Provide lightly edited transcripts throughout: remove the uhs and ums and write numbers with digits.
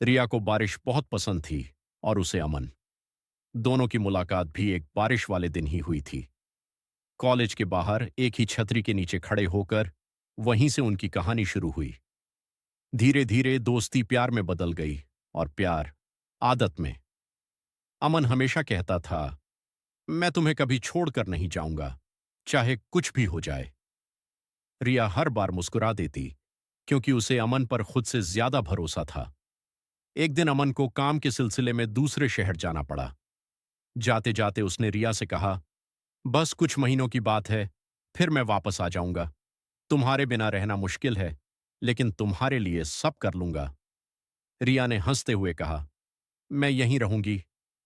रिया को बारिश बहुत पसंद थी और उसे अमन। दोनों की मुलाकात भी एक बारिश वाले दिन ही हुई थी। कॉलेज के बाहर एक ही छतरी के नीचे खड़े होकर वहीं से उनकी कहानी शुरू हुई। धीरे धीरे दोस्ती प्यार में बदल गई और प्यार आदत में। अमन हमेशा कहता था, मैं तुम्हें कभी छोड़कर नहीं जाऊंगा, चाहे कुछ भी हो जाए। रिया हर बार मुस्कुरा देती, क्योंकि उसे अमन पर खुद से ज्यादा भरोसा था। एक दिन अमन को काम के सिलसिले में दूसरे शहर जाना पड़ा। जाते जाते उसने रिया से कहा, बस कुछ महीनों की बात है, फिर मैं वापस आ जाऊंगा। तुम्हारे बिना रहना मुश्किल है, लेकिन तुम्हारे लिए सब कर लूंगा। रिया ने हंसते हुए कहा, मैं यहीं रहूंगी,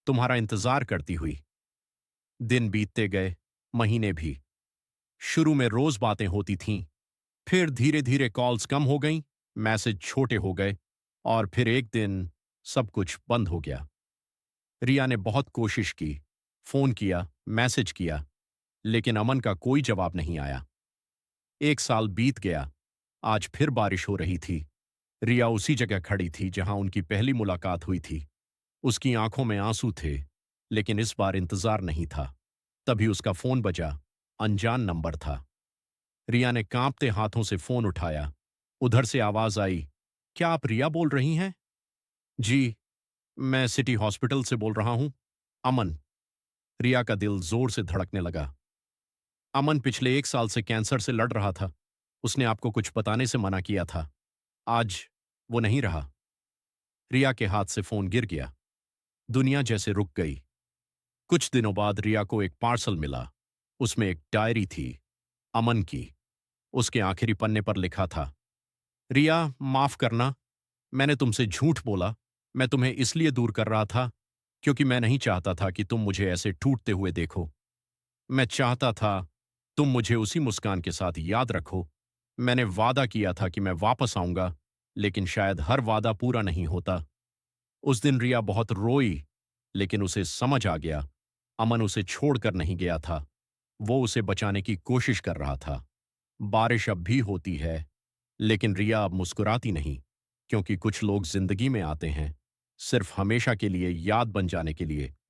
तुम्हारा इंतजार करती हुई। दिन बीतते गए, महीने भी। शुरू में रोज बातें होती थीं, फिर धीरे धीरे कॉल्स कम हो गईं, मैसेज छोटे हो गए, और फिर एक दिन सब कुछ बंद हो गया। रिया ने बहुत कोशिश की, फोन किया, मैसेज किया, लेकिन अमन का कोई जवाब नहीं आया। एक साल बीत गया। आज फिर बारिश हो रही थी। रिया उसी जगह खड़ी थी जहां उनकी पहली मुलाकात हुई थी। उसकी आंखों में आंसू थे, लेकिन इस बार इंतजार नहीं था। तभी उसका फोन बजा। अनजान नंबर था। रिया ने कांपते हाथों से फोन उठाया। उधर से आवाज आई, क्या आप रिया बोल रही हैं? जी, मैं सिटी हॉस्पिटल से बोल रहा हूं। अमन। रिया का दिल जोर से धड़कने लगा। अमन पिछले एक साल से कैंसर से लड़ रहा था। उसने आपको कुछ बताने से मना किया था। आज वो नहीं रहा। रिया के हाथ से फोन गिर गया। दुनिया जैसे रुक गई। कुछ दिनों बाद रिया को एक पार्सल मिला। उसमें एक डायरी थी, अमन की। उसके आखिरी पन्ने पर लिखा था, रिया, माफ करना, मैंने तुमसे झूठ बोला। मैं तुम्हें इसलिए दूर कर रहा था क्योंकि मैं नहीं चाहता था कि तुम मुझे ऐसे टूटते हुए देखो। मैं चाहता था तुम मुझे उसी मुस्कान के साथ याद रखो। मैंने वादा किया था कि मैं वापस आऊंगा, लेकिन शायद हर वादा पूरा नहीं होता। उस दिन रिया बहुत रोई, लेकिन उसे समझ आ गया, अमन उसे छोड़कर नहीं गया था। वो उसे बचाने की कोशिश कर रहा था। बारिश अब भी होती है, लेकिन रिया अब मुस्कुराती नहीं, क्योंकि कुछ लोग जिंदगी में आते हैं सिर्फ हमेशा के लिए याद बन जाने के लिए।